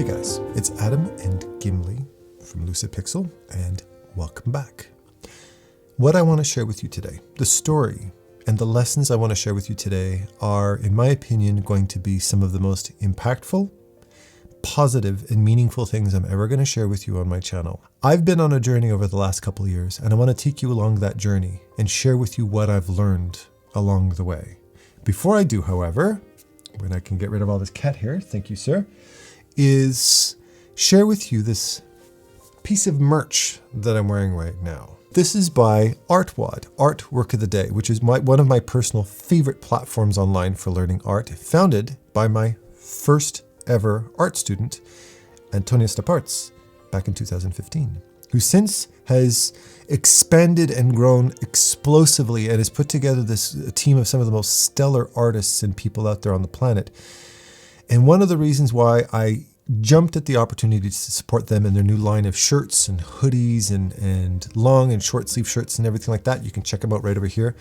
Hey guys, it's Adam and Gimli from LUCIDPIXUL, and welcome back. What I want to share with you today, the story and the lessons I want to share with you today are, in my opinion, going to be some of the most impactful, positive, and meaningful things I'm ever going to share with you on my channel. I've been on a journey over the last couple of years, and I want to take you along that journey and share with you what I've learned along the way. Before I do, however, when I can get rid of all this cat hair, thank you, sir, is share with you this piece of merch that I'm wearing right now. This is by ArtWOD, Art Work of the Day, which is one of my personal favorite platforms online for learning art, founded by my first ever art student, Antonia Stappaerts, back in 2015, who since has expanded and grown explosively and has put together a team of some of the most stellar artists and people out there on the planet. And one of the reasons why I jumped at the opportunity to support them in their new line of shirts and hoodies and long and short sleeve shirts and everything like that, you can check them out right over here,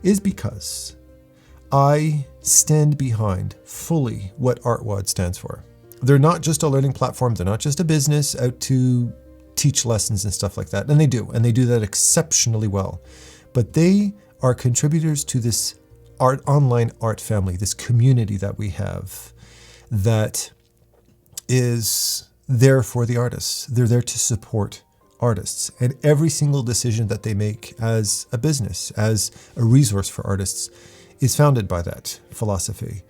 is because I stand behind fully what ArtWOD stands for. They're not just a learning platform. They're not just a business out to teach lessons and stuff like that. And they do that exceptionally well. But they are contributors to this online art family, this community that we have that is there for the artists. They're there to support artists. And every single decision that they make as a business, as a resource for artists, is founded by that philosophy.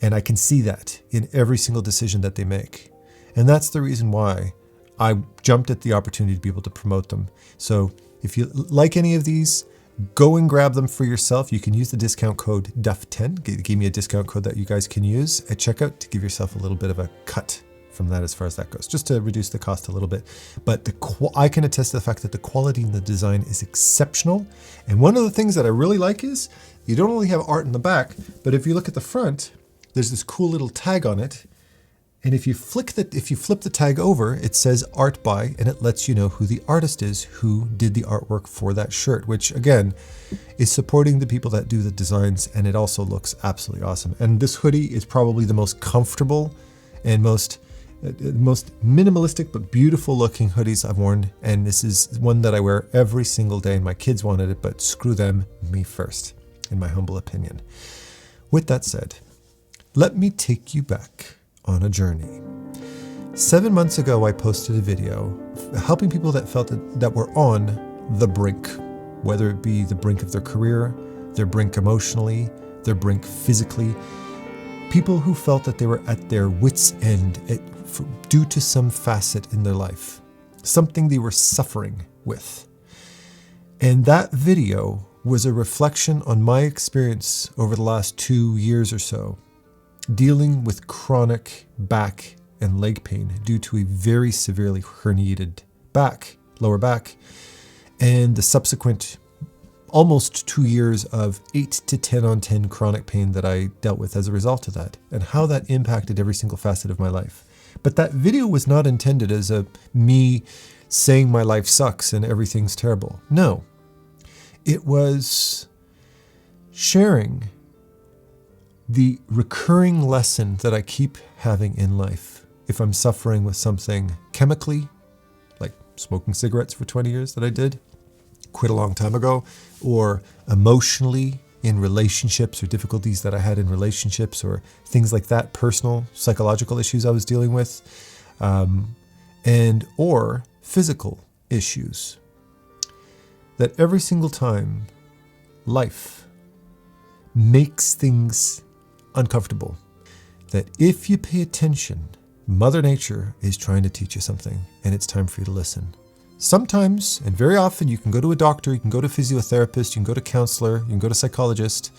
And I can see that in every single decision that they make. And that's the reason why I jumped at the opportunity to be able to promote them. So if you like any of these, go and grab them for yourself. You can use the discount code DUF10. Give me a discount code that you guys can use at checkout to give yourself a little bit of a cut from that as far as that goes, just to reduce the cost a little bit. But I can attest to the fact that the quality in the design is exceptional. And one of the things that I really like is you don't only have art in the back, but if you look at the front, there's this cool little tag on it. And if you flip the tag over, it says art by, and it lets you know who the artist is who did the artwork for that shirt, which again is supporting the people that do the designs, and it also looks absolutely awesome. And this hoodie is probably the most comfortable and most minimalistic but beautiful looking hoodies I've worn, and this is one that I wear every single day, and my kids wanted it, but screw them, me first, in my humble opinion. With that said, let me take you back on a journey. 7 months ago, I posted a video helping people that felt that were on the brink, whether it be the brink of their career, their brink emotionally, their brink physically, people who felt that they were at their wits' end due to some facet in their life, something they were suffering with. And that video was a reflection on my experience over the last 2 years or so, dealing with chronic back and leg pain due to a very severely herniated lower back, and the subsequent almost 2 years of 8 to 10 on 10 chronic pain that I dealt with as a result of that, and how that impacted every single facet of my life. But that video was not intended as me saying my life sucks and everything's terrible. No, it was sharing the recurring lesson that I keep having in life. If I'm suffering with something chemically, like smoking cigarettes for 20 years that I did, quit a long time ago, or emotionally in relationships or difficulties that I had in relationships or things like that, personal, psychological issues I was dealing with, or physical issues, that every single time life makes things uncomfortable, that if you pay attention, Mother Nature is trying to teach you something, and it's time for you to listen. Sometimes, and very often, you can go to a doctor, you can go to a physiotherapist, you can go to a counselor, you can go to a psychologist,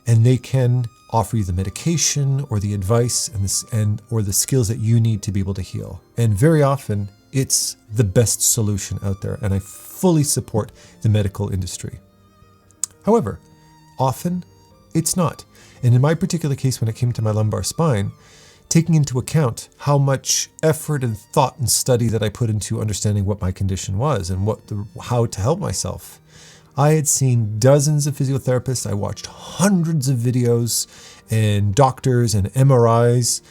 and they can offer you the medication or the advice or the skills that you need to be able to heal. And very often, it's the best solution out there, and I fully support the medical industry. However, often it's not. And in my particular case, when it came to my lumbar spine, taking into account how much effort and thought and study that I put into understanding what my condition was and how to help myself, I had seen dozens of physiotherapists. I watched hundreds of videos and doctors and MRIs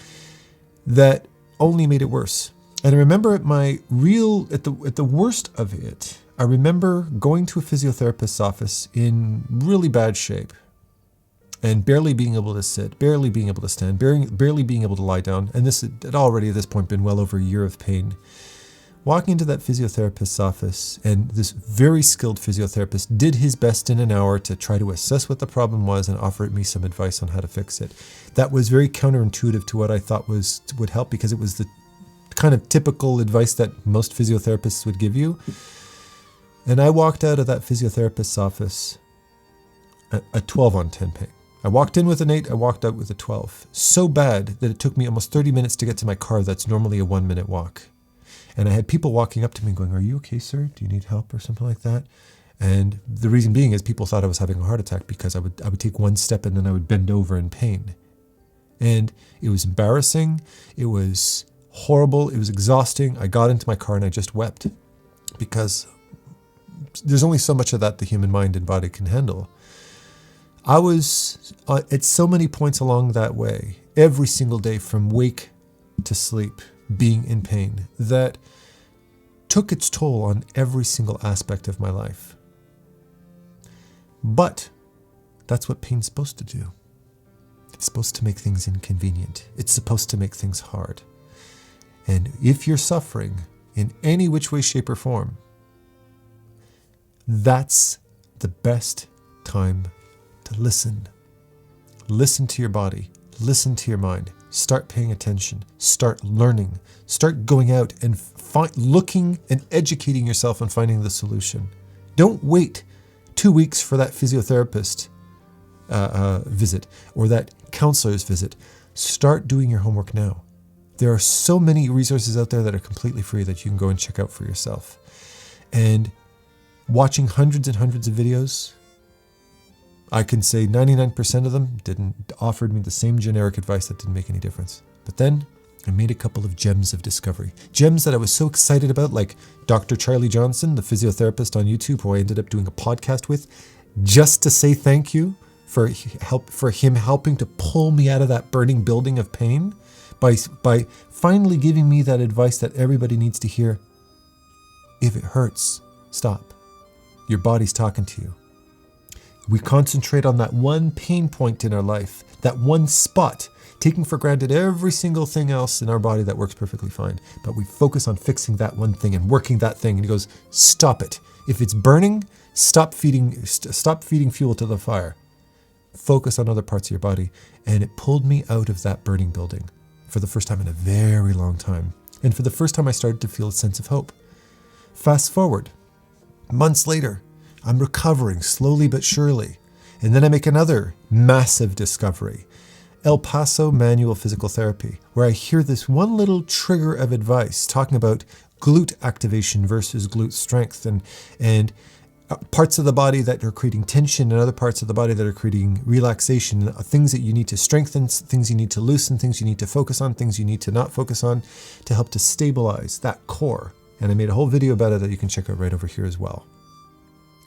that only made it worse. And I remember at the worst of it, I remember going to a physiotherapist's office in really bad shape and barely being able to sit, barely being able to stand, barely being able to lie down. And this had already at this point been well over a year of pain. Walking into that physiotherapist's office, and this very skilled physiotherapist did his best in an hour to try to assess what the problem was and offer me some advice on how to fix it. That was very counterintuitive to what I thought would help, because it was the kind of typical advice that most physiotherapists would give you. And I walked out of that physiotherapist's office a 12 on 10 pain. I walked in with an 8, I walked out with a 12. So bad that it took me almost 30 minutes to get to my car. That's normally a 1-minute walk. And I had people walking up to me going, "Are you okay, sir? Do you need help?" or something like that. And the reason being is people thought I was having a heart attack because I would take one step and then I would bend over in pain. And it was embarrassing. It was horrible. It was exhausting. I got into my car and I just wept, because there's only so much of that the human mind and body can handle. I was at so many points along that way, every single day from wake to sleep, being in pain, that took its toll on every single aspect of my life. But that's what pain's supposed to do. It's supposed to make things inconvenient. It's supposed to make things hard. And if you're suffering in any which way, shape, or form, that's the best time to listen. Listen to your body. Listen to your mind. Start paying attention. Start learning. Start going out and looking and educating yourself and finding the solution. Don't wait 2 weeks for that physiotherapist visit or that counselor's visit. Start doing your homework now. There are so many resources out there that are completely free that you can go and check out for yourself. And watching hundreds and hundreds of videos, I can say 99% of them offered me the same generic advice that didn't make any difference. But then I made a couple of gems of discovery. Gems that I was so excited about, like Dr. Charlie Johnson, the physiotherapist on YouTube, who I ended up doing a podcast with, just to say thank you for him helping to pull me out of that burning building of pain by finally giving me that advice that everybody needs to hear. If it hurts, stop. Your body's talking to you. We concentrate on that one pain point in our life, that one spot, taking for granted every single thing else in our body that works perfectly fine. But we focus on fixing that one thing and working that thing. And he goes, stop it. If it's burning, stop feeding fuel to the fire. Focus on other parts of your body. And it pulled me out of that burning building for the first time in a very long time. And for the first time, I started to feel a sense of hope. Fast forward, months later, I'm recovering slowly but surely. And then I make another massive discovery. El Paso Manual Physical Therapy, where I hear this one little trigger of advice talking about glute activation versus glute strength and parts of the body that are creating tension and other parts of the body that are creating relaxation, things that you need to strengthen, things you need to loosen, things you need to focus on, things you need to not focus on to help to stabilize that core. And I made a whole video about it that you can check out right over here as well.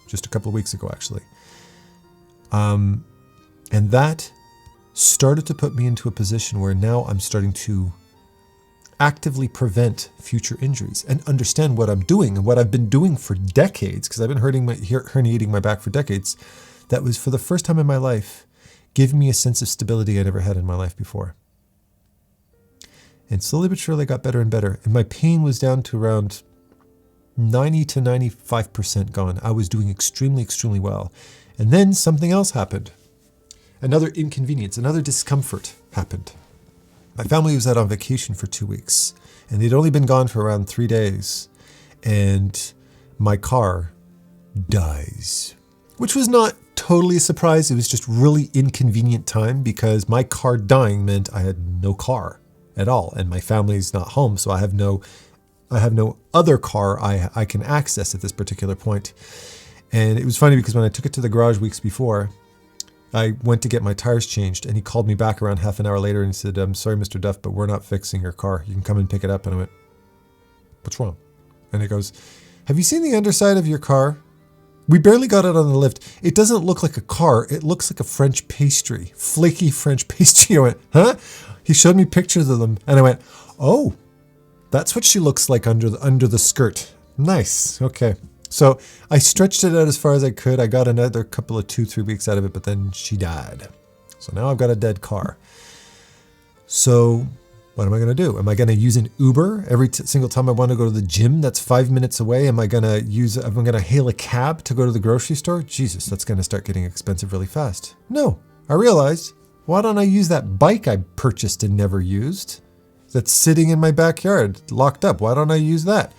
Just a couple of weeks ago, actually. And that started to put me into a position where now I'm starting to actively prevent future injuries and understand what I'm doing and what I've been doing for decades, because I've been herniating my back for decades. That was, for the first time in my life, giving me a sense of stability I never had in my life before. And slowly but surely I got better and better. And my pain was down to around 90 to 95% gone. I was doing extremely, extremely well. And then something else happened. Another inconvenience, another discomfort happened. My family was out on vacation for 2 weeks, and they'd only been gone for around 3 days. And my car dies, which was not totally a surprise. It was just really inconvenient time, because my car dying meant I had no car at all, and my family's not home, so I have no other car I can access at this particular point. And it was funny because when I took it to the garage weeks before, I went to get my tires changed, and he called me back around half an hour later and he said, "I'm sorry, Mr. Duff, but we're not fixing your car. You can come and pick it up." And I went, "What's wrong?" And he goes, "Have you seen the underside of your car? We barely got it on the lift. It doesn't look like a car. It looks like a French pastry, flaky French pastry." I went, "Huh?" He showed me pictures of them, and I went, "Oh, That's what she looks like under the skirt. Nice. Okay. So I stretched it out as far as I could. I got another couple of 2-3 weeks out of it, but then she died. So now I've got a dead car. So what am I going to do? Am I going to use an Uber every single time I want to go to the gym that's 5 minutes away? Am I going to hail a cab to go to the grocery store? Jesus, that's going to start getting expensive really fast. No, I realized, why don't I use that bike I purchased and never used that's sitting in my backyard, locked up? Why don't I use that?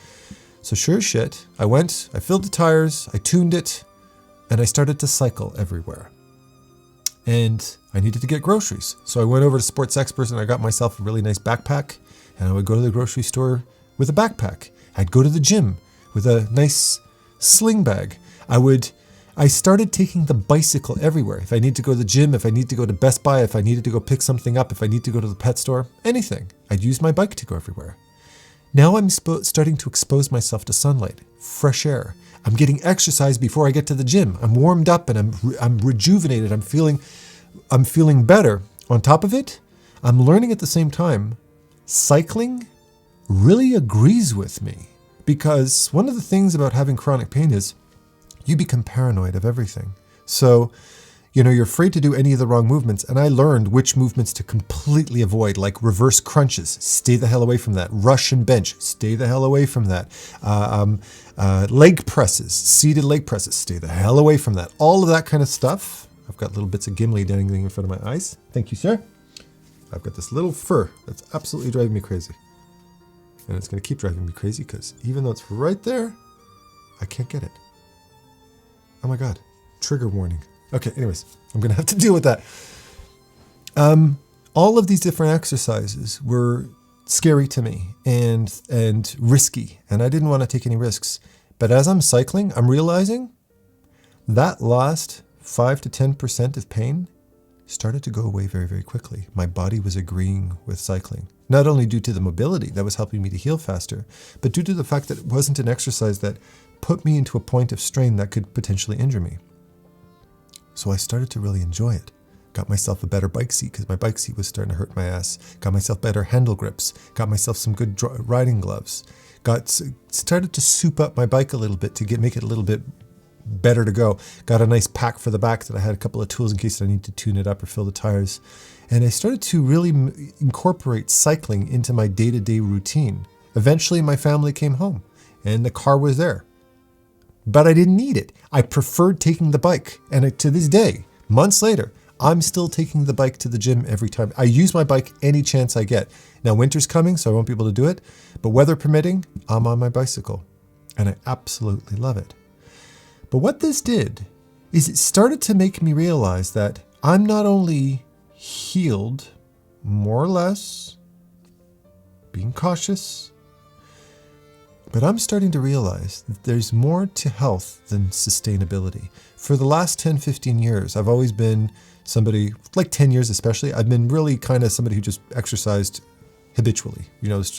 So sure as shit, I went, I filled the tires, I tuned it, and I started to cycle everywhere. And I needed to get groceries. So I went over to Sports Experts and I got myself a really nice backpack. And I would go to the grocery store with a backpack. I'd go to the gym with a nice sling bag. I started taking the bicycle everywhere. If I need to go to the gym, if I need to go to Best Buy, if I needed to go pick something up, if I need to go to the pet store, anything. I'd use my bike to go everywhere. Now I'm starting to expose myself to sunlight, fresh air. I'm getting exercise before I get to the gym. I'm warmed up and I'm rejuvenated. I'm feeling better. On top of it, I'm learning at the same time, cycling really agrees with me, because one of the things about having chronic pain is you become paranoid of everything. So, you're afraid to do any of the wrong movements. And I learned which movements to completely avoid, like reverse crunches. Stay the hell away from that. Russian bench. Stay the hell away from that. Leg presses. Seated leg presses. Stay the hell away from that. All of that kind of stuff. I've got little bits of Gimli dangling in front of my eyes. Thank you, sir. I've got this little fur that's absolutely driving me crazy. And it's going to keep driving me crazy because even though it's right there, I can't get it. Oh my God. Trigger warning. Okay, anyways, I'm going to have to deal with that. All of these different exercises were scary to me and risky, and I didn't want to take any risks. But as I'm cycling, I'm realizing that last 5 to 10% of pain started to go away very, very quickly. My body was agreeing with cycling, not only due to the mobility that was helping me to heal faster, but due to the fact that it wasn't an exercise that put me into a point of strain that could potentially injure me. So I started to really enjoy it. Got myself a better bike seat because my bike seat was starting to hurt my ass. Got myself better handle grips. Got myself some good riding gloves. Started to soup up my bike a little bit to make it a little bit better to go. Got a nice pack for the back that I had a couple of tools in case I need to tune it up or fill the tires. And I started to really incorporate cycling into my day-to-day routine. Eventually my family came home and the car was there. But I didn't need it. I preferred taking the bike. And to this day, months later, I'm still taking the bike to the gym every time. I use my bike any chance I get. Now winter's coming, so I won't be able to do it. But weather permitting, I'm on my bicycle. And I absolutely love it. But what this did is it started to make me realize that I'm not only healed, more or less, being cautious, but I'm starting to realize that there's more to health than sustainability. For the last 10, 15 years, I've always been somebody, like 10 years especially, I've been really kind of somebody who just exercised habitually.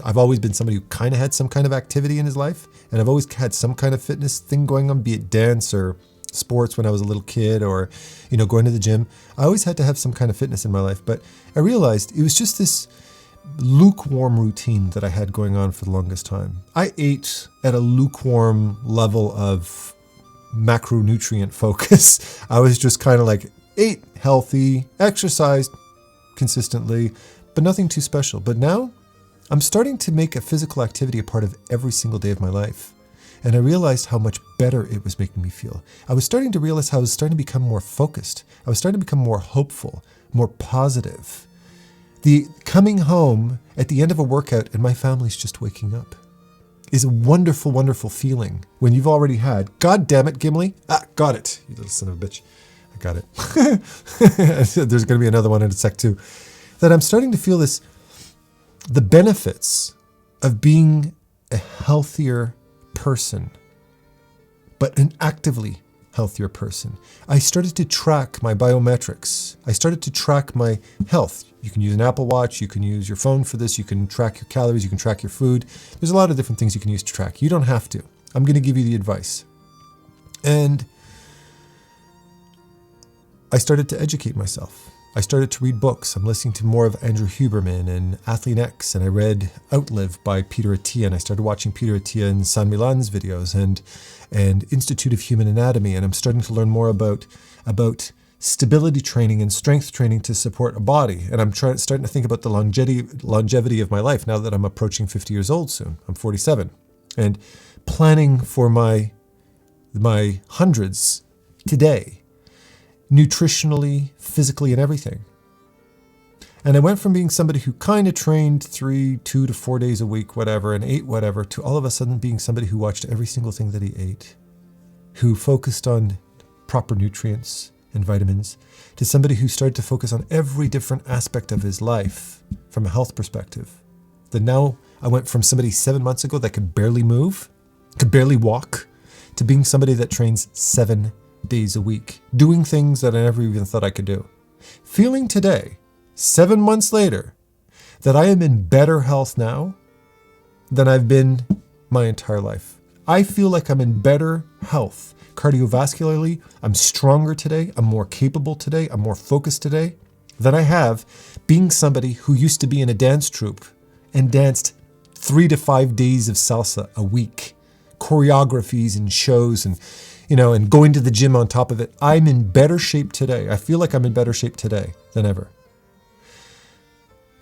I've always been somebody who kind of had some kind of activity in his life, and I've always had some kind of fitness thing going on, be it dance or sports when I was a little kid or, going to the gym. I always had to have some kind of fitness in my life, but I realized it was just this lukewarm routine that I had going on for the longest time. I ate at a lukewarm level of macronutrient focus. I was just kind of like ate healthy, exercised consistently, but nothing too special. But now I'm starting to make a physical activity a part of every single day of my life. And I realized how much better it was making me feel. I was starting to realize how I was starting to become more focused. I was starting to become more hopeful, more positive. The coming home at the end of a workout and my family's just waking up is a wonderful, wonderful feeling when you've already had, God damn it, Gimli. Got it, you little son of a bitch. I got it. There's going to be another one in a sec too. That I'm starting to feel the benefits of being a healthier person, but an actively healthier person. I started to track my biometrics. I started to track my health. You can use an Apple Watch. You can use your phone for this. You can track your calories. You can track your food. There's a lot of different things you can use to track. You don't have to. I'm going to give you the advice. And I started to educate myself. I started to read books. I'm listening to more of Andrew Huberman and Athlete X, and I read Outlive by Peter Attia, and I started watching Peter Attia and San Milan's videos and Institute of Human Anatomy, and I'm starting to learn more about stability training and strength training to support a body. And I'm starting to think about the longevity of my life now that I'm approaching 50 years old soon. I'm 47, and planning for my hundreds today, nutritionally, physically, and everything. And I went from being somebody who kind of trained 2 to 4 days a week, whatever, and ate whatever, to all of a sudden being somebody who watched every single thing that he ate, who focused on proper nutrients and vitamins, to somebody who started to focus on every different aspect of his life from a health perspective. That now I went from somebody 7 months ago that could barely move, could barely walk, to being somebody that trains 7 days a week, doing things that I never even thought I could do. Feeling today, 7 months later, that I am in better health now than I've been my entire life. I feel like I'm in better health. Cardiovascularly, I'm stronger today, I'm more capable today, I'm more focused today than I have being somebody who used to be in a dance troupe and danced 3 to 5 days of salsa a week, choreographies and shows and going to the gym on top of it. I'm in better shape today. I feel like I'm in better shape today than ever.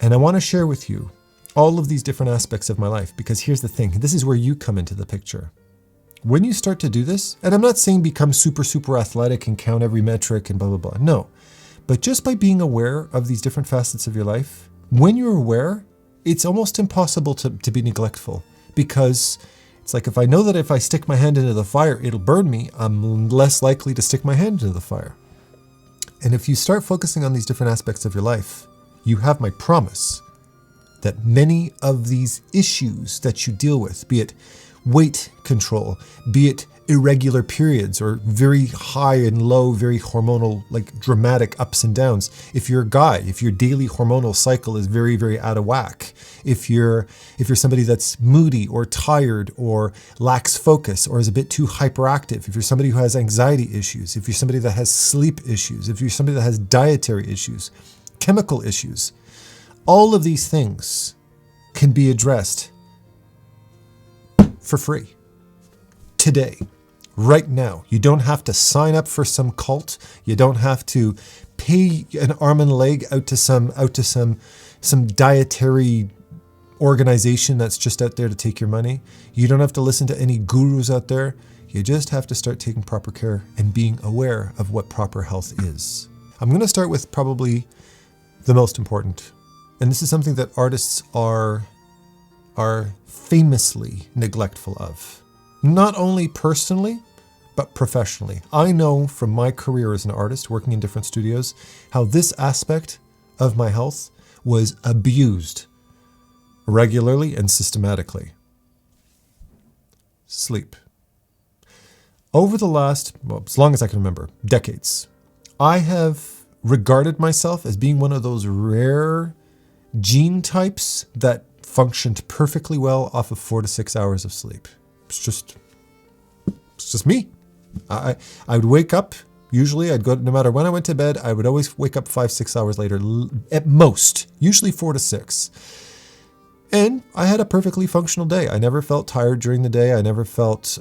And I want to share with you all of these different aspects of my life, because here's the thing. This is where you come into the picture. When you start to do this, and I'm not saying become super, super athletic and count every metric and blah, blah, blah. No. But just by being aware of these different facets of your life, when you're aware, it's almost impossible to be neglectful, because it's like, if I know that if I stick my hand into the fire, it'll burn me, I'm less likely to stick my hand into the fire. And if you start focusing on these different aspects of your life, you have my promise that many of these issues that you deal with, be it weight control, be it irregular periods or very high and low, very hormonal, like dramatic ups and downs. If you're a guy, if your daily hormonal cycle is very, very out of whack, if you're somebody that's moody or tired or lacks focus or is a bit too hyperactive, if you're somebody who has anxiety issues, if you're somebody that has sleep issues, if you're somebody that has dietary issues, chemical issues, all of these things can be addressed for free today, right now. You don't have to sign up for some cult. You don't have to pay an arm and a leg out to some dietary organization that's just out there to take your money. You don't have to listen to any gurus out there. You just have to start taking proper care and being aware of what proper health is. I'm going to start with probably the most important, and this is something that artists are famously neglectful of. Not only personally, but professionally. I know from my career as an artist working in different studios how this aspect of my health was abused regularly and systematically. Sleep. Over the last, as long as I can remember, decades, I have regarded myself as being one of those rare gene types that functioned perfectly well off of 4 to 6 hours of sleep. It's just me. I would wake up, usually I'd go, no matter when I went to bed, I would always wake up 5-6 hours later, at most, usually 4 to 6. And I had a perfectly functional day. I never felt tired during the day. I never felt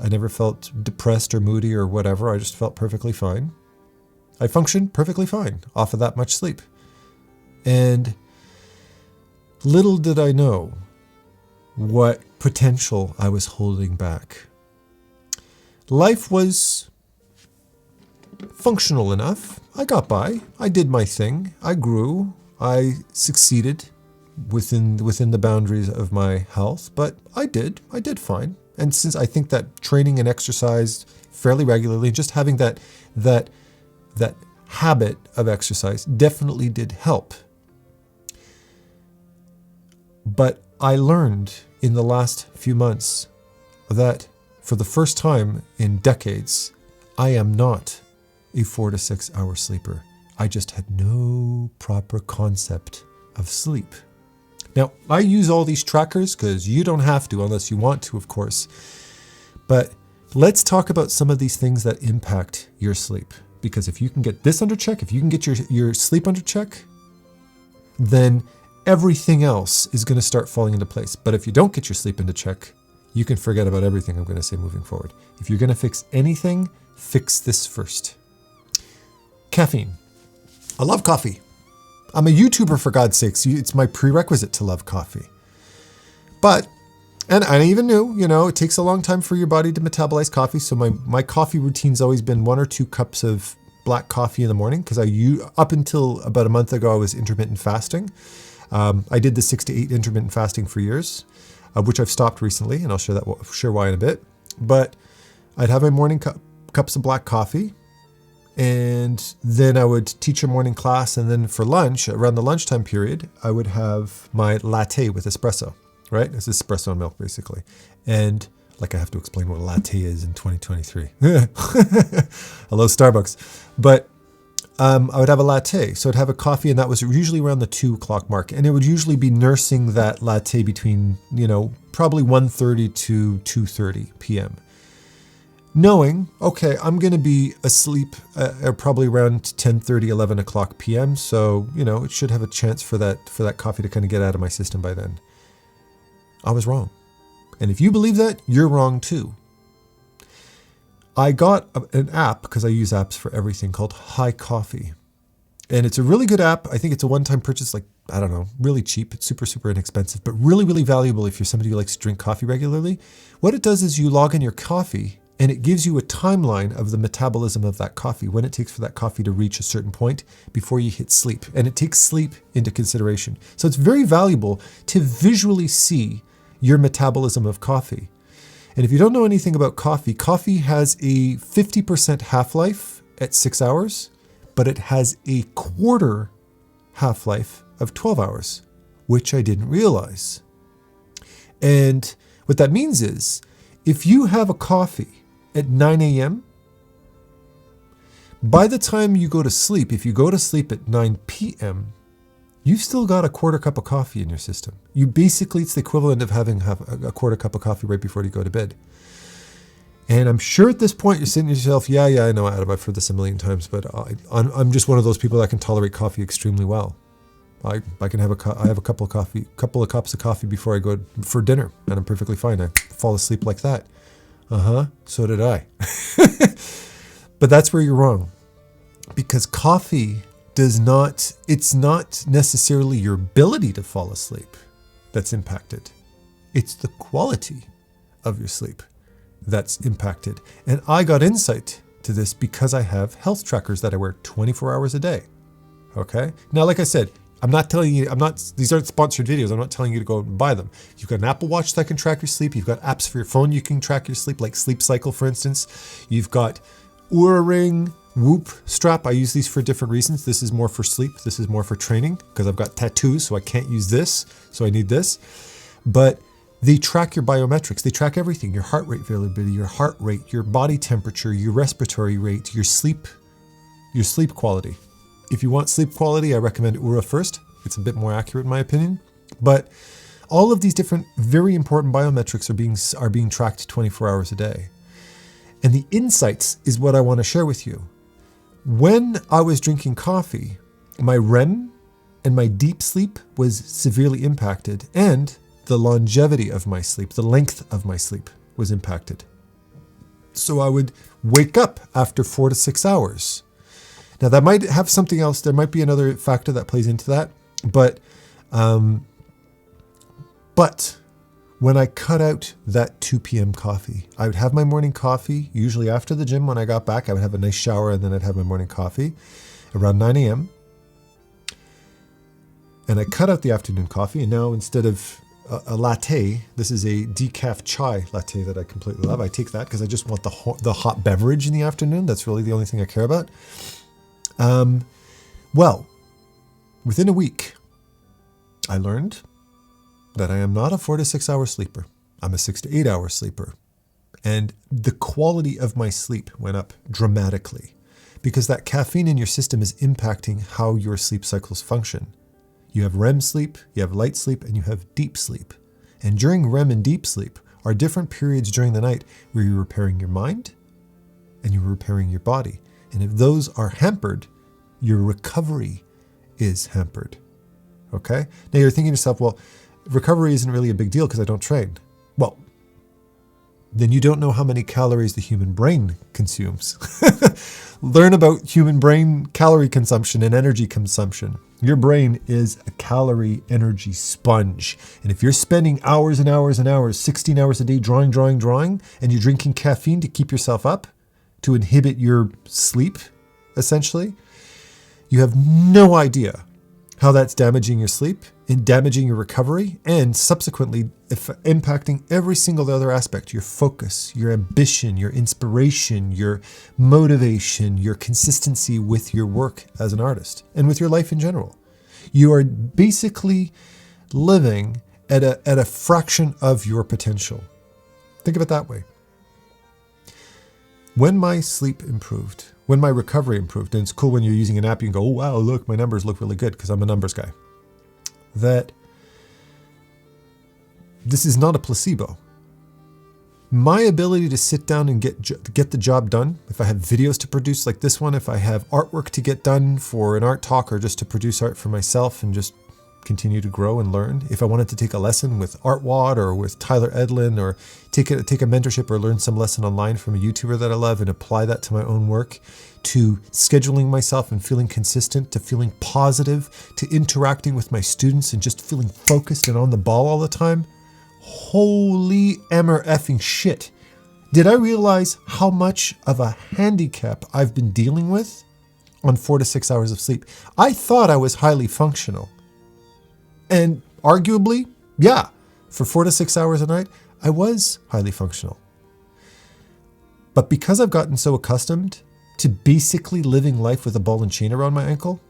depressed or moody or whatever. I just felt perfectly fine. I functioned perfectly fine off of that much sleep. And little did I know what potential I was holding back. Life was functional enough. I got by. I did my thing. I grew. I succeeded within the boundaries of my health, but I did fine. And since I think that training and exercise fairly regularly, just having that habit of exercise definitely did help. But I learned in the last few months that for the first time in decades, I am not a 4 to 6 hour sleeper. I just had no proper concept of sleep. Now, I use all these trackers because you don't have to unless you want to, of course. But let's talk about some of these things that impact your sleep. Because if you can get this under check, if you can get your sleep under check, then everything else is going to start falling into place. But if you don't get your sleep into check, you can forget about everything I'm going to say moving forward. If you're going to fix anything, fix this first. Caffeine. I love coffee. I'm a YouTuber, for God's sakes. It's my prerequisite to love coffee. But, and I even knew, it takes a long time for your body to metabolize coffee. So my coffee routine's always been 1 or 2 cups of black coffee in the morning, because up until about a month ago, I was intermittent fasting. I did the 6 to 8 intermittent fasting for years, which I've stopped recently, and I'll share why in a bit. But I'd have my morning cups of black coffee, and then I would teach a morning class, and then for lunch, around the lunchtime period, I would have my latte with espresso, right? It's espresso and milk, basically. And like I have to explain what a latte is in 2023. Hello, Starbucks. But I would have a latte. So I'd have a coffee, and that was usually around the 2 o'clock mark. And it would usually be nursing that latte between, probably 1:30 to 2:30 p.m. Knowing, okay, I'm going to be asleep probably around 10:30, 11 o'clock p.m. So, it should have a chance for that coffee to kind of get out of my system by then. I was wrong. And if you believe that, you're wrong too. I got an app, because I use apps for everything, called Hi Coffee. And it's a really good app. I think it's a one-time purchase, really cheap. It's super, super inexpensive, but really, really valuable if you're somebody who likes to drink coffee regularly. What it does is you log in your coffee, and it gives you a timeline of the metabolism of that coffee, when it takes for that coffee to reach a certain point before you hit sleep. And it takes sleep into consideration. So it's very valuable to visually see your metabolism of coffee. And if you don't know anything about coffee, coffee has a 50% half-life at 6 hours, but it has a quarter half-life of 12 hours, which I didn't realize. And what that means is, if you have a coffee at 9 a.m., by the time you go to sleep, if you go to sleep at 9 p.m., you've still got a quarter cup of coffee in your system. It's the equivalent of having a quarter cup of coffee right before you go to bed. And I'm sure at this point you're saying to yourself, yeah, I know, Adam, I've heard this a million times, but I'm just one of those people that can tolerate coffee extremely well. I can have a couple of cups of coffee before I go for dinner, and I'm perfectly fine. I fall asleep like that. So did I. But that's where you're wrong, because coffee it's not necessarily your ability to fall asleep that's impacted. It's the quality of your sleep that's impacted. And I got insight to this because I have health trackers that I wear 24 hours a day. Okay? Now, like I said, these aren't sponsored videos. I'm not telling you to go and buy them. You've got an Apple Watch that can track your sleep. You've got apps for your phone you can track your sleep, like Sleep Cycle, for instance. You've got Oura Ring, Whoop strap. I use these for different reasons. This is more for sleep. This is more for training, because I've got tattoos, so I can't use this. So I need this. But they track your biometrics. They track everything: your heart rate variability, your heart rate, your body temperature, your respiratory rate, your sleep quality. If you want sleep quality, I recommend Oura first. It's a bit more accurate in my opinion. But all of these different very important biometrics are being tracked 24 hours a day. And the insights is what I want to share with you. When I was drinking coffee, my REM and my deep sleep was severely impacted, and the longevity of my sleep, the length of my sleep, was impacted. So I would wake up after 4 to 6 hours. Now that might have something else. There might be another factor that plays into that. But when I cut out that 2 p.m. coffee, I would have my morning coffee, usually after the gym when I got back. I would have a nice shower, and then I'd have my morning coffee around 9 a.m. And I cut out the afternoon coffee, and now instead of a latte, this is a decaf chai latte that I completely love. I take that because I just want the hot beverage in the afternoon. That's really the only thing I care about. Well, within a week, I learned that I am not a 4 to 6 hour sleeper. I'm a 6 to 8 hour sleeper. And the quality of my sleep went up dramatically because that caffeine in your system is impacting how your sleep cycles function. You have REM sleep, you have light sleep, and you have deep sleep. And during REM and deep sleep are different periods during the night where you're repairing your mind and you're repairing your body. And if those are hampered, your recovery is hampered. Okay? Now you're thinking to yourself, well, recovery isn't really a big deal because I don't train. Well, then you don't know how many calories the human brain consumes. Learn about human brain calorie consumption and energy consumption. Your brain is a calorie energy sponge. And if you're spending hours and hours and hours, 16 hours a day drawing, and you're drinking caffeine to keep yourself up, to inhibit your sleep, essentially, you have no idea how that's damaging your sleep and damaging your recovery and subsequently impacting every single other aspect, your focus, your ambition, your inspiration, your motivation, your consistency with your work as an artist and with your life in general. You are basically living at a fraction of your potential. Think of it that way. When my sleep improved, when my recovery improved, and it's cool when you're using an app, you can go, oh, wow, look, my numbers look really good because I'm a numbers guy. That this is not a placebo. My ability to sit down and get the job done, if I have videos to produce like this one, if I have artwork to get done for an art talk or just to produce art for myself and just continue to grow and learn. If I wanted to take a lesson with ArtWOD or with Tyler Edlin or take a mentorship or learn some lesson online from a YouTuber that I love and apply that to my own work, to scheduling myself and feeling consistent, to feeling positive, to interacting with my students and just feeling focused and on the ball all the time. Holy emmer effing shit. Did I realize how much of a handicap I've been dealing with on 4 to 6 hours of sleep? I thought I was highly functional. And arguably, yeah, for 4 to 6 hours a night, I was highly functional. But because I've gotten so accustomed to basically living life with a ball and chain around my ankle,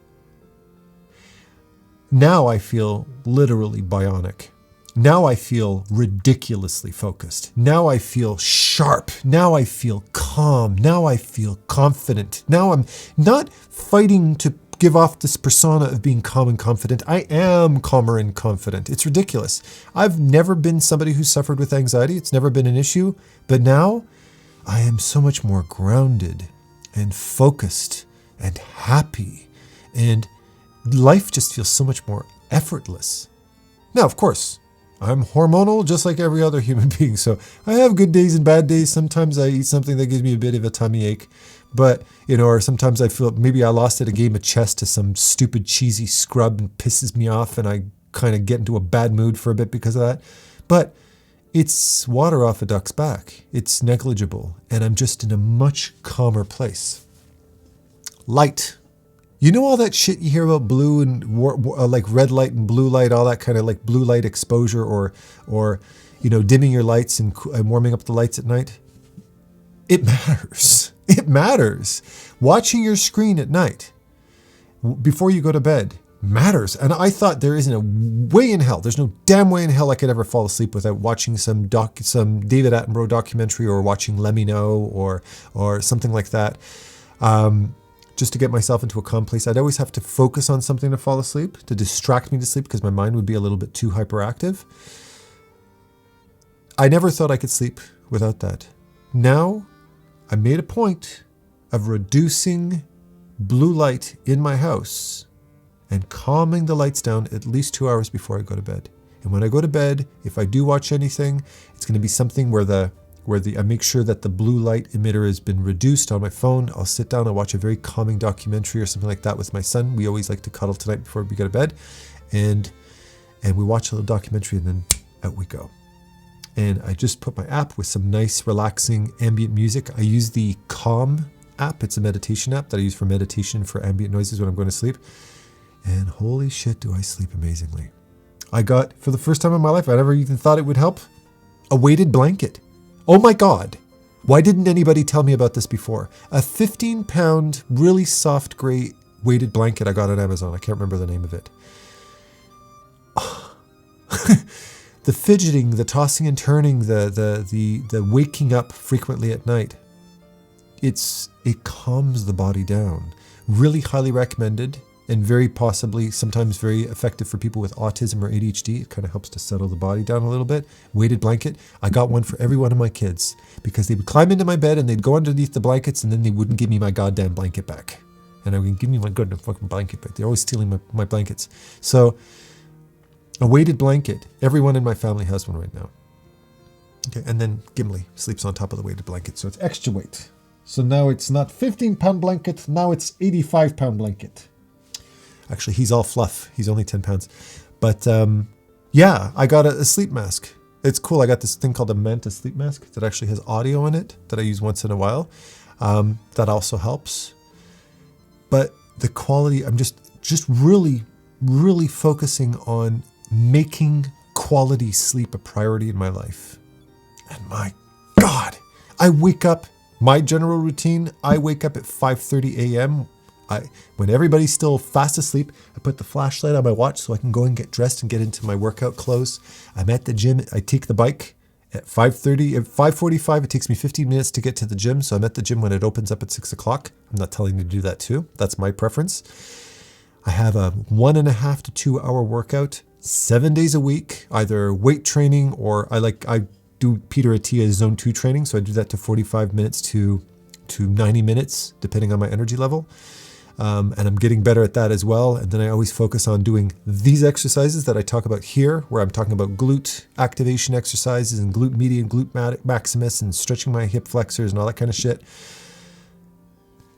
now I feel literally bionic. Now I feel ridiculously focused. Now I feel sharp. Now I feel calm. Now I feel confident. Now I'm not fighting to give off this persona of being calm and confident. I am calmer and confident. It's ridiculous. I've never been somebody who suffered with anxiety. It's never been an issue. But now I am so much more grounded and focused and happy. And life just feels so much more effortless. Now, of course, I'm hormonal just like every other human being. So I have good days and bad days. Sometimes I eat something that gives me a bit of a tummy ache. But, or sometimes I feel maybe I lost at a game of chess to some stupid cheesy scrub and pisses me off and I kind of get into a bad mood for a bit because of that. But it's water off a duck's back. It's negligible. And I'm just in a much calmer place. Light. You know all that shit you hear about blue and like red light and blue light, all that kind of like blue light exposure or dimming your lights and warming up the lights at night? It matters. It matters. Watching your screen at night before you go to bed matters. And I thought there isn't a way in hell. There's no damn way in hell I could ever fall asleep without watching some David Attenborough documentary or watching Let Me Know or something like that. Just to get myself into a calm place. I'd always have to focus on something to fall asleep, to distract me to sleep because my mind would be a little bit too hyperactive. I never thought I could sleep without that. Now, I made a point of reducing blue light in my house and calming the lights down at least 2 hours before I go to bed. And when I go to bed, if I do watch anything, it's going to be something where I make sure that the blue light emitter has been reduced on my phone. I'll sit down and watch a very calming documentary or something like that with my son. We always like to cuddle tonight before we go to bed. And we watch a little documentary and then out we go. And I just put my app with some nice, relaxing ambient music. I use the Calm app. It's a meditation app that I use for meditation for ambient noises when I'm going to sleep. And holy shit, do I sleep amazingly. I got, for the first time in my life, I never even thought it would help, a weighted blanket. Oh my God. Why didn't anybody tell me about this before? A 15-pound, really soft gray weighted blanket I got on Amazon. I can't remember the name of it. The fidgeting, the tossing and turning, the waking up frequently at night. It calms the body down. Really highly recommended and very possibly sometimes very effective for people with autism or ADHD. It kind of helps to settle the body down a little bit. Weighted blanket. I got one for every one of my kids because they would climb into my bed and they'd go underneath the blankets and then they wouldn't give me my goddamn blanket back. And I would give me my goddamn fucking blanket back. They're always stealing my blankets. So a weighted blanket. Everyone in my family has one right now. Okay, and then Gimli sleeps on top of the weighted blanket. So it's extra weight. So now it's not 15-pound blanket. Now it's 85-pound blanket. Actually, he's all fluff. He's only 10 pounds. But yeah, I got a sleep mask. It's cool. I got this thing called a Manta sleep mask that actually has audio in it that I use once in a while. That also helps. But the quality, I'm just really, really focusing on making quality sleep a priority in my life. And my God, I wake up, my general routine, I wake up at 5:30 a.m. When everybody's still fast asleep, I put the flashlight on my watch so I can go and get dressed and get into my workout clothes. I'm at the gym. I take the bike at 5:30. At 5:45, it takes me 15 minutes to get to the gym. So I'm at the gym when it opens up at 6 o'clock. I'm not telling you to do that too. That's my preference. I have a 1.5 to 2 hour workout 7 days a week, either weight training or I do Peter Attia's Zone 2 training. So I do that to 45 minutes to 90 minutes, depending on my energy level. And I'm getting better at that as well. And then I always focus on doing these exercises that I talk about here, where I'm talking about glute activation exercises and glute median, glute maximus, and stretching my hip flexors and all that kind of shit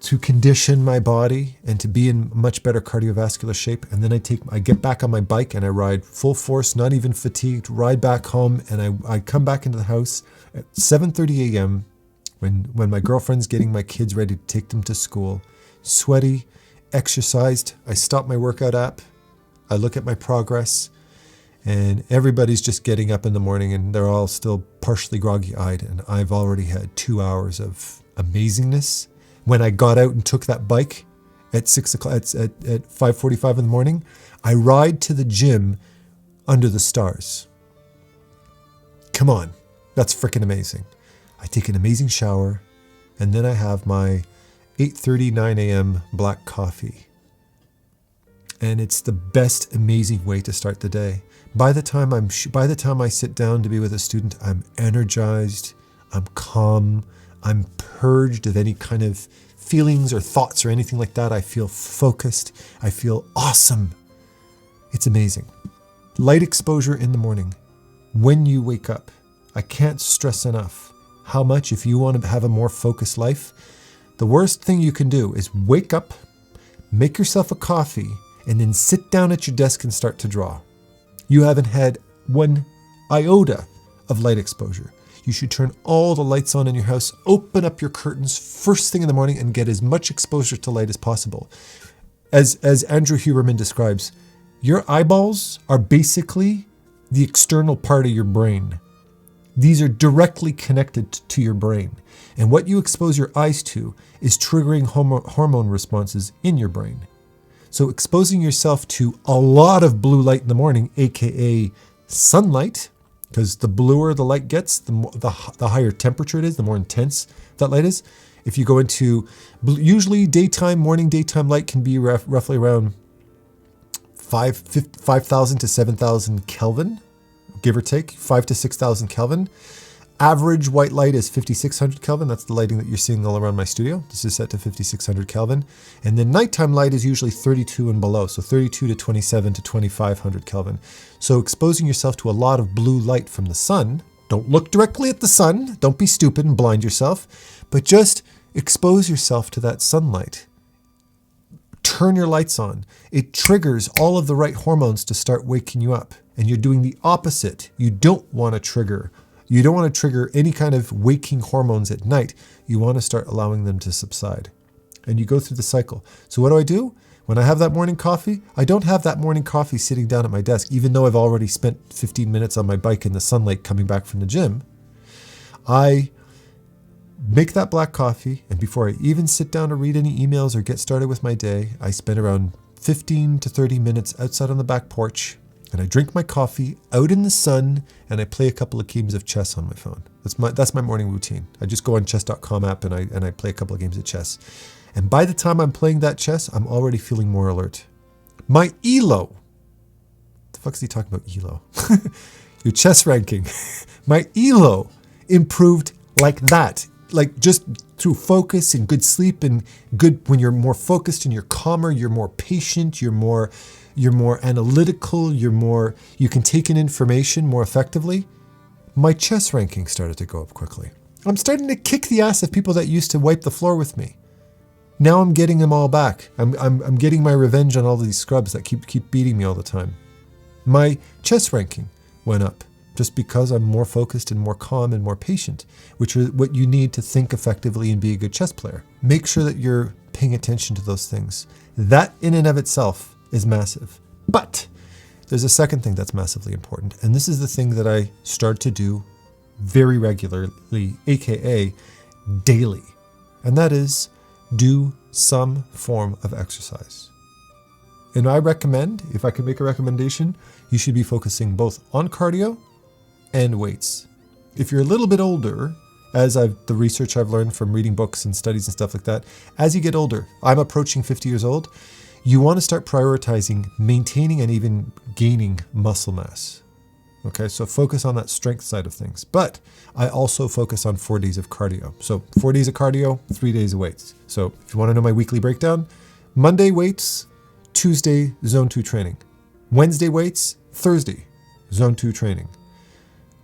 to condition my body and to be in much better cardiovascular shape. And then I get back on my bike and I ride full force, not even fatigued, ride back home. And I come back into the house at 7:30 a.m. when my girlfriend's getting my kids ready to take them to school. Sweaty, exercised. I stop my workout app. I look at my progress, and everybody's just getting up in the morning and they're all still partially groggy-eyed. And I've already had 2 hours of amazingness. When I got out and took that bike at 6 o'clock, at 5:45 in the morning, I ride to the gym under the stars. Come on, that's freaking amazing. I take an amazing shower, and then I have my 8:30, 9 a.m. black coffee. And it's the best, amazing way to start the day. By the time I sit down to be with a student, I'm energized, I'm calm, I'm purged of any kind of feelings or thoughts or anything like that. I feel focused. I feel awesome. It's amazing. Light exposure in the morning. When you wake up, I can't stress enough how much, if you want to have a more focused life, the worst thing you can do is wake up, make yourself a coffee, and then sit down at your desk and start to draw. You haven't had one iota of light exposure. You should turn all the lights on in your house, open up your curtains first thing in the morning, and get as much exposure to light as possible. As Andrew Huberman describes, your eyeballs are basically the external part of your brain. These are directly connected to your brain. And what you expose your eyes to is triggering hormone responses in your brain. So exposing yourself to a lot of blue light in the morning, aka sunlight, because the bluer the light gets, the higher temperature it is, the more intense that light is. If you go into, usually morning daytime light can be roughly around 5,000 to 7,000 Kelvin, give or take, 5,000 to 6,000 Kelvin. Average white light is 5,600 Kelvin. That's the lighting that you're seeing all around my studio. This is set to 5,600 Kelvin. And then nighttime light is usually 32 and below. So 32 to 27 to 2,500 Kelvin. So exposing yourself to a lot of blue light from the sun. Don't look directly at the sun. Don't be stupid and blind yourself. But just expose yourself to that sunlight. Turn your lights on. It triggers all of the right hormones to start waking you up. And you're doing the opposite. You don't want to trigger any kind of waking hormones at night. You want to start allowing them to subside. And you go through the cycle. So what do? When I have that morning coffee, I don't have that morning coffee sitting down at my desk, even though I've already spent 15 minutes on my bike in the sunlight coming back from the gym. I make that black coffee, and before I even sit down to read any emails or get started with my day, I spend around 15 to 30 minutes outside on the back porch, and I drink my coffee out in the sun, and I play a couple of games of chess on my phone. That's my morning routine. I just go on chess.com app and I play a couple of games of chess. And by the time I'm playing that chess, I'm already feeling more alert. My ELO. The fuck's he talking about ELO? Your chest ranking. My ELO improved like that. Like just through focus and good sleep and good, when you're more focused and you're calmer, you're more patient, you're more analytical, you can take in information more effectively. My chess ranking started to go up quickly. I'm starting to kick the ass of people that used to wipe the floor with me. Now I'm getting them all back. I'm getting my revenge on all these scrubs that keep beating me all the time. My chess ranking went up just because I'm more focused and more calm and more patient, which is what you need to think effectively and be a good chess player. Make sure that you're paying attention to those things. That in and of itself is massive. But there's a second thing that's massively important, and this is the thing that I start to do very regularly, aka daily, and that is do some form of exercise. And I recommend, if I could make a recommendation, you should be focusing both on cardio and weights. If you're a little bit older, the research I've learned from reading books and studies and stuff like that, as you get older, I'm approaching 50 years old, you want to start prioritizing maintaining and even gaining muscle mass. Okay, so focus on that strength side of things. But I also focus on 4 days of cardio. So 4 days of cardio, 3 days of weights. So if you want to know my weekly breakdown, Monday weights, Tuesday zone 2 training. Wednesday weights, Thursday zone 2 training.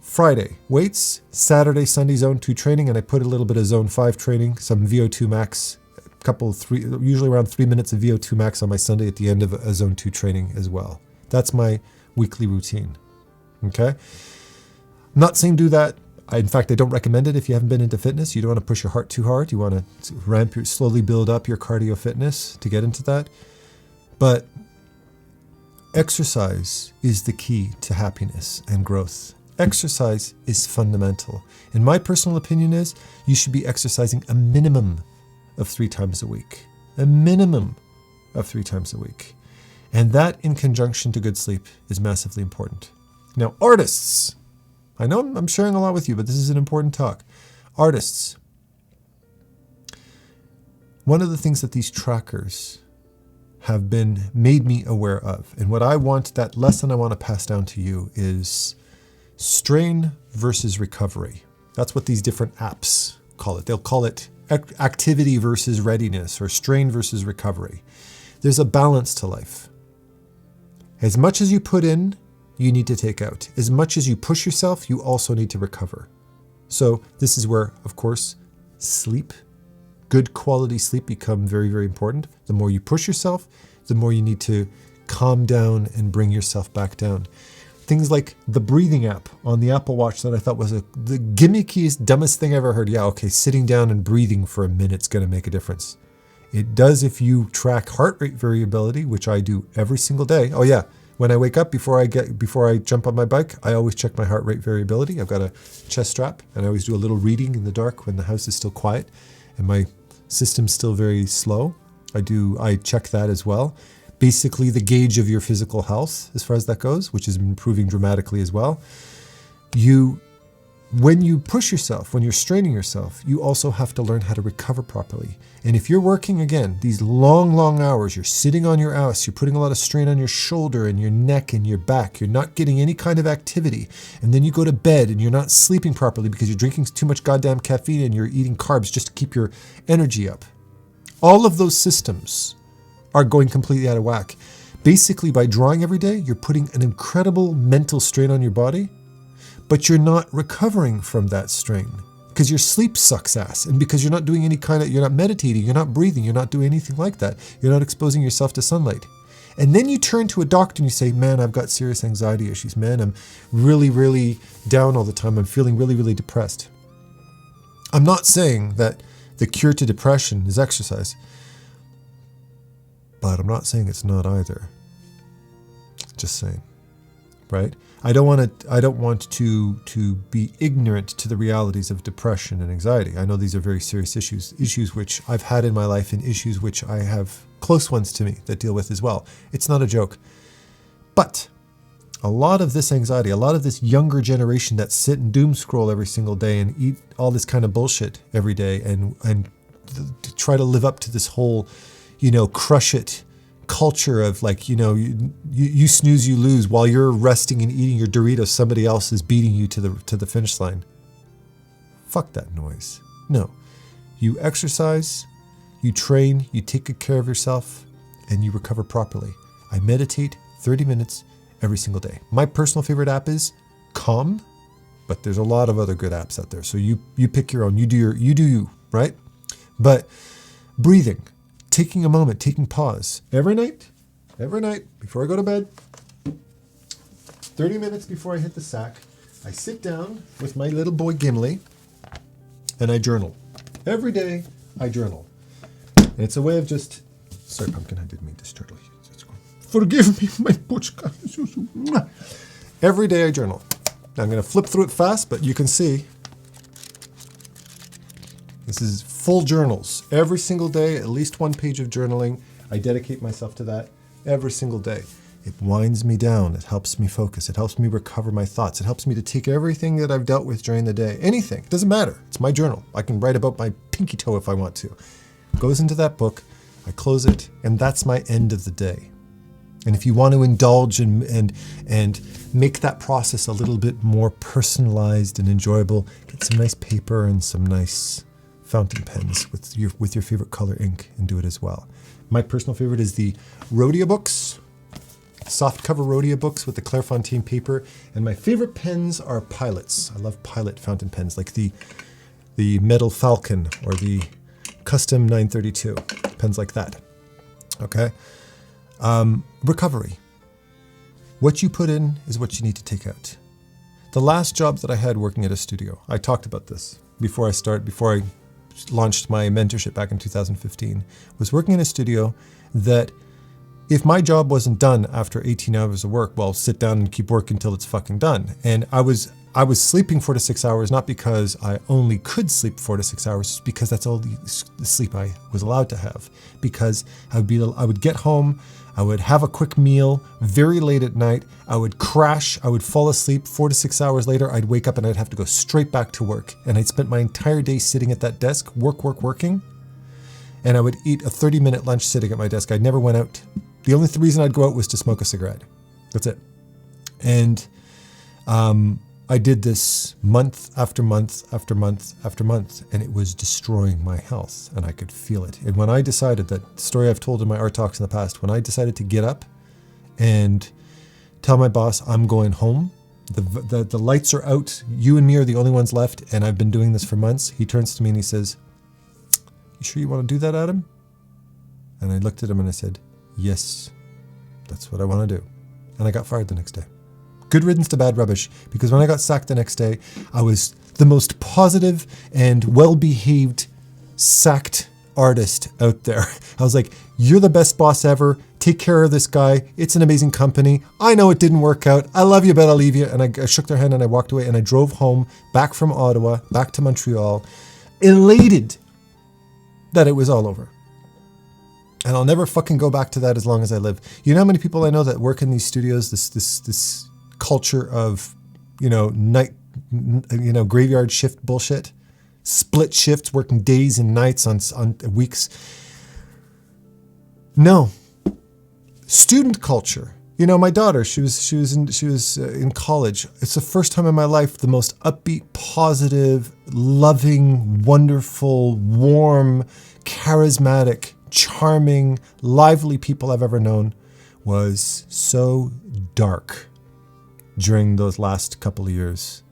Friday weights, Saturday, Sunday zone 2 training, and I put a little bit of zone 5 training, some VO2 max, usually around 3 minutes of VO2 max on my Sunday at the end of a zone 2 training as well. That's my weekly routine. Okay? I'm not saying do that. In fact, I don't recommend it if you haven't been into fitness. You don't want to push your heart too hard. You want to slowly build up your cardio fitness to get into that. But exercise is the key to happiness and growth. Exercise is fundamental. And my personal opinion is you should be exercising a minimum of 3 times a week. A minimum of 3 times a week. And that in conjunction to good sleep is massively important. Now, artists, I know I'm sharing a lot with you, but this is an important talk. Artists, one of the things that these trackers have made me aware of, and that lesson I want to pass down to you is strain versus recovery. That's what these different apps call it. They'll call it activity versus readiness or strain versus recovery. There's a balance to life. As much as you put in, you need to take out. As much as you push yourself, you also need to recover. So this is where, of course, sleep, good quality sleep become very, very important. The more you push yourself, the more you need to calm down and bring yourself back down. Things like the breathing app on the Apple Watch that I thought was the gimmickiest, dumbest thing I ever heard. Yeah, okay, sitting down and breathing for a minute's going to make a difference. It does if you track heart rate variability, which I do every single day. Oh yeah, when I wake up, before I jump on my bike, I always check my heart rate variability. I've got a chest strap, and I always do a little reading in the dark when the house is still quiet and my system's still very slow. I check that as well. Basically the gauge of your physical health as far as that goes, which is improving dramatically as well. When you push yourself, when you're straining yourself, you also have to learn how to recover properly. And if you're working, again, these long, long hours, you're sitting on your ass, you're putting a lot of strain on your shoulder and your neck and your back, you're not getting any kind of activity, and then you go to bed and you're not sleeping properly because you're drinking too much goddamn caffeine and you're eating carbs just to keep your energy up. All of those systems are going completely out of whack. Basically, by drawing every day, you're putting an incredible mental strain on your body, but you're not recovering from that strain because your sleep sucks ass. And because you're not doing you're not meditating, you're not breathing, you're not doing anything like that. You're not exposing yourself to sunlight. And then you turn to a doctor and you say, man, I've got serious anxiety issues. Man, I'm really, really down all the time. I'm feeling really, really depressed. I'm not saying that the cure to depression is exercise, but I'm not saying it's not either. Just saying, right? I don't want to be ignorant to the realities of depression and anxiety. I know these are very serious issues which I've had in my life and issues which I have close ones to me that deal with as well. It's not a joke. But a lot of this anxiety, a lot of this younger generation that sit and doom scroll every single day and eat all this kind of bullshit every day and try to live up to this whole, crush it culture of like, you snooze, you lose. While you're resting and eating your Doritos, somebody else is beating you to the finish line. Fuck that noise. No. You exercise, you train, you take good care of yourself, and you recover properly. I meditate 30 minutes every single day. My personal favorite app is Calm, but there's a lot of other good apps out there. So you pick your own. You do you, right? But breathing, taking a moment, taking pause every night, before I go to bed, 30 minutes before I hit the sack, I sit down with my little boy Gimli and I journal. Every day I journal. And it's a way of just, sorry, Pumpkin, I didn't mean to startle you. Forgive me, my butchka. Every day I journal. Now I'm going to flip through it fast, but you can see this is full journals. Every single day, at least one page of journaling. I dedicate myself to that every single day. It winds me down. It helps me focus. It helps me recover my thoughts. It helps me to take everything that I've dealt with during the day. Anything. It doesn't matter. It's my journal. I can write about my pinky toe if I want to. It goes into that book. I close it, and that's my end of the day. And if you want to indulge and make that process a little bit more personalized and enjoyable, get some nice paper and some nice fountain pens with your favorite color ink and do it as well. My personal favorite is the Rhodia books, soft cover Rhodia books with the Clairefontaine paper. And my favorite pens are Pilots. I love Pilot fountain pens, like the Metal Falcon or the Custom 932, pens like that. Okay. Recovery. What you put in is what you need to take out. The last job that I had working at a studio, I talked about this before I launched my mentorship back in 2015, was working in a studio that if my job wasn't done after 18 hours of work, well, sit down and keep working until it's fucking done. And I was sleeping 4 to 6 hours, not because I only could sleep 4 to 6 hours, because that's all the sleep I was allowed to have. Because I would get home, I would have a quick meal very late at night, I would crash, I would fall asleep. 4 to 6 hours later, I'd wake up and I'd have to go straight back to work. And I'd spent my entire day sitting at that desk, working. And I would eat a 30-minute lunch sitting at my desk. I never went out. The only reason I'd go out was to smoke a cigarette. That's it. And I did this month after month after month after month, and it was destroying my health, and I could feel it. And when I decided, that story I've told in my art talks in the past, when I decided to get up and tell my boss I'm going home, the lights are out, you and me are the only ones left, and I've been doing this for months, he turns to me and he says, "You sure you want to do that, Adam?" And I looked at him and I said, "Yes, that's what I want to do." And I got fired the next day. Good riddance to bad rubbish, because when I got sacked the next day, I was the most positive and well-behaved sacked artist out there. I was like, "You're the best boss ever. Take care of this guy. It's an amazing company. I know it didn't work out. I love you, but I'll leave you." And I shook their hand and I walked away, and I drove home, back from Ottawa, back to Montreal, elated that it was all over. And I'll never fucking go back to that as long as I live. You know how many people I know that work in these studios, this culture of, night, graveyard shift bullshit, split shifts, working days and nights on weeks. No. Student culture. My daughter, she was in college. It's the first time in my life the most upbeat, positive, loving, wonderful, warm, charismatic, charming, lively people I've ever known was so dark during those last couple of years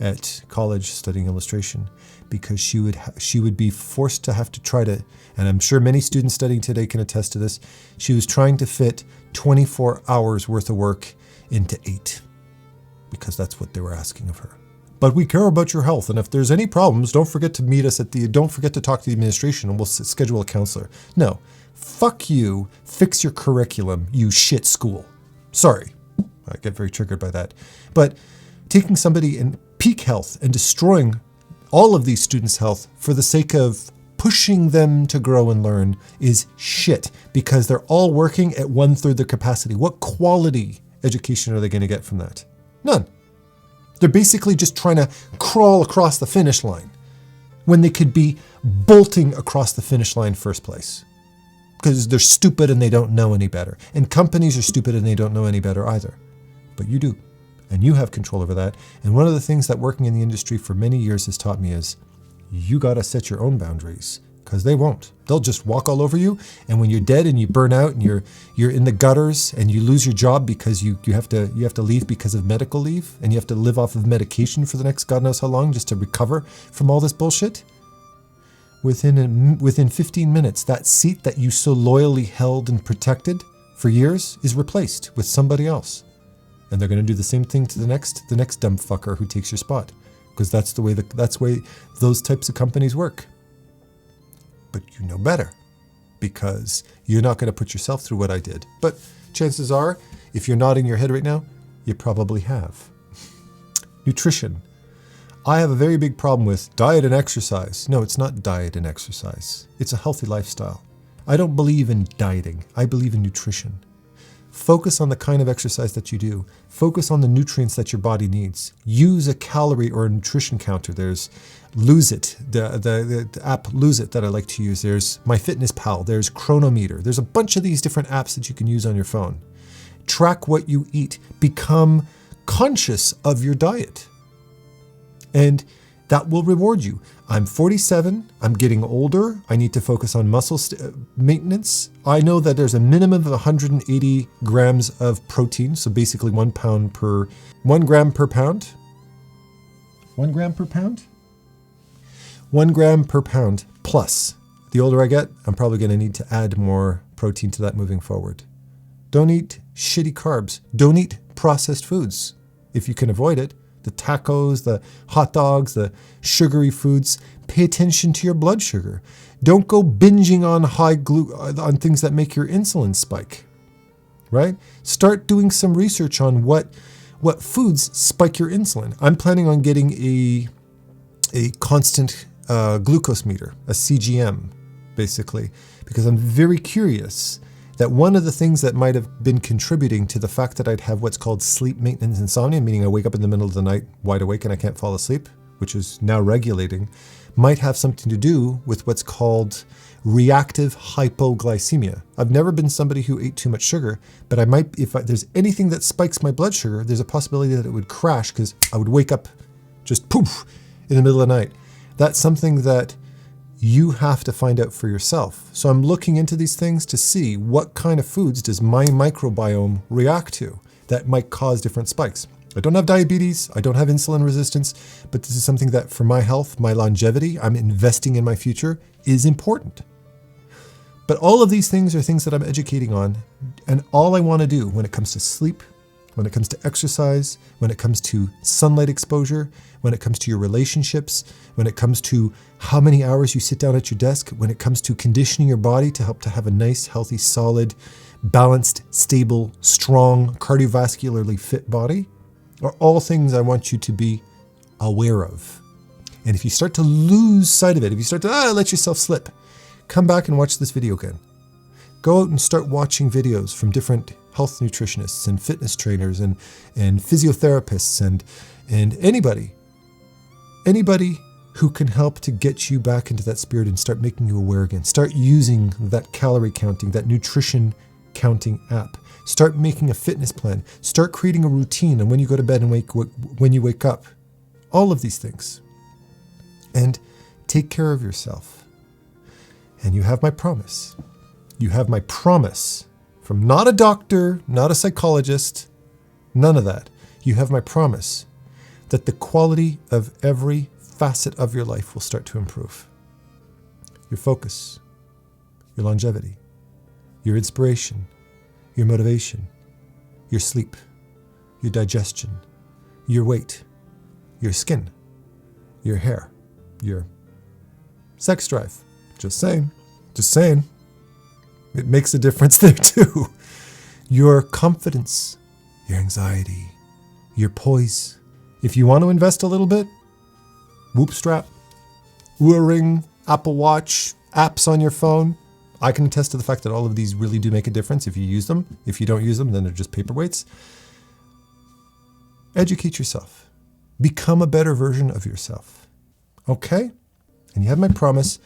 at college studying illustration, because she would be forced to have to try to, and I'm sure many students studying today can attest to this, she was trying to fit 24 hours worth of work into 8, because that's what they were asking of her. "But we care about your health, and if there's any problems, don't forget to meet us don't forget to talk to the administration and we'll schedule a counselor." No, fuck you, fix your curriculum, you shit school. Sorry, I get very triggered by that. But taking somebody in peak health and destroying all of these students' health for the sake of pushing them to grow and learn is shit, because they're all working at 1/3 their capacity. What quality education are they going to get from that? None. They're basically just trying to crawl across the finish line when they could be bolting across the finish line first place. because they're stupid and they don't know any better. And companies are stupid and they don't know any better either. But you do. And you have control over that. And one of the things that working in the industry for many years has taught me is you got to set your own boundaries, because they won't. They'll just walk all over you. And when you're dead and you burn out and you're in the gutters and you lose your job because you have to leave because of medical leave, and you have to live off of medication for the next God knows how long just to recover from all this bullshit. Within 15 minutes, that seat that you so loyally held and protected for years is replaced with somebody else. And they're going to do the same thing to the next dumb fucker who takes your spot, because that's the way those types of companies work. But you know better, because you're not going to put yourself through what I did. But chances are, if you're nodding your head right now, you probably have. Nutrition. I have a very big problem with diet and exercise. No, it's not diet and exercise. It's a healthy lifestyle. I don't believe in dieting. I believe in nutrition. Focus on the kind of exercise that you do. Focus on the nutrients that your body needs. Use a calorie or a nutrition counter. There's LUCID, the app LUCID that I like to use. There's MyFitnessPal. There's Chronometer. There's a bunch of these different apps that you can use on your phone. Track what you eat. Become conscious of your diet. And that will reward you. I'm 47. I'm getting older. I need to focus on muscle maintenance. I know that there's a minimum of 180 grams of protein. So basically 1 gram per pound. 1 gram per pound? 1 gram per pound plus. The older I get, I'm probably going to need to add more protein to that moving forward. Don't eat shitty carbs. Don't eat processed foods if you can avoid it. The tacos, the hot dogs, the sugary foods. Pay attention to your blood sugar. Don't go binging on on things that make your insulin spike, right? Start doing some research on what foods spike your insulin. I'm planning on getting a constant glucose meter, a CGM, basically, because I'm very curious that one of the things that might have been contributing to the fact that I'd have what's called sleep maintenance insomnia, meaning I wake up in the middle of the night wide awake and I can't fall asleep, which is now regulating, might have something to do with what's called reactive hypoglycemia. I've never been somebody who ate too much sugar, but I might, there's anything that spikes my blood sugar, there's a possibility that it would crash because I would wake up just poof in the middle of the night. That's something that you have to find out for yourself. So I'm looking into these things to see what kind of foods does my microbiome react to that might cause different spikes. I don't have diabetes, I don't have insulin resistance, but this is something that for my health, my longevity, I'm investing in my future, is important. But all of these things are things that I'm educating on, and all I want to do when it comes to sleep, when it comes to exercise, when it comes to sunlight exposure, when it comes to your relationships, when it comes to how many hours you sit down at your desk, when it comes to conditioning your body to help to have a nice, healthy, solid, balanced, stable, strong, cardiovascularly fit body, are all things I want you to be aware of. And if you start to lose sight of it, if you start to let yourself slip, come back and watch this video again. Go out and start watching videos from different health nutritionists and fitness trainers and physiotherapists and anybody who can help to get you back into that spirit and start making you aware again. Start using that calorie counting, that nutrition counting app. Start making a fitness plan. Start creating a routine and when you go to bed and when you wake up. All of these things. And take care of yourself. And you have my promise. You have my promise from not a doctor, not a psychologist, none of that. You have my promise that the quality of every facet of your life will start to improve. Your focus, your longevity, your inspiration, your motivation, your sleep, your digestion, your weight, your skin, your hair, your sex drive. Just saying. It makes a difference there too. Your confidence, your anxiety, your poise. If you want to invest a little bit, Whoop Strap, Oura Ring, Apple Watch, apps on your phone. I can attest to the fact that all of these really do make a difference if you use them. If you don't use them, then they're just paperweights. Educate yourself. Become a better version of yourself. Okay? And you have my promise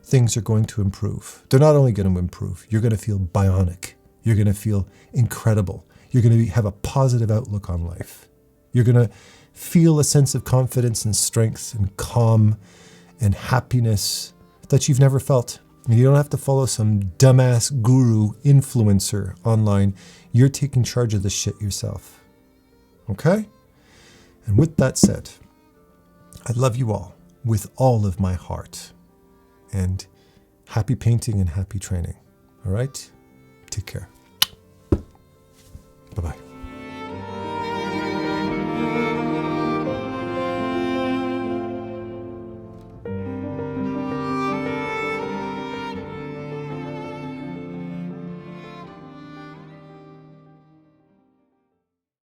things are going to improve. They're not only going to improve, you're going to feel bionic. You're going to feel incredible. You're going to have a positive outlook on life. You're going to feel a sense of confidence and strength and calm and happiness that you've never felt. And you don't have to follow some dumbass guru influencer online. You're taking charge of this shit yourself. Okay? And with that said, I love you all with all of my heart. And happy painting and happy training. All right? Take care. Bye-bye.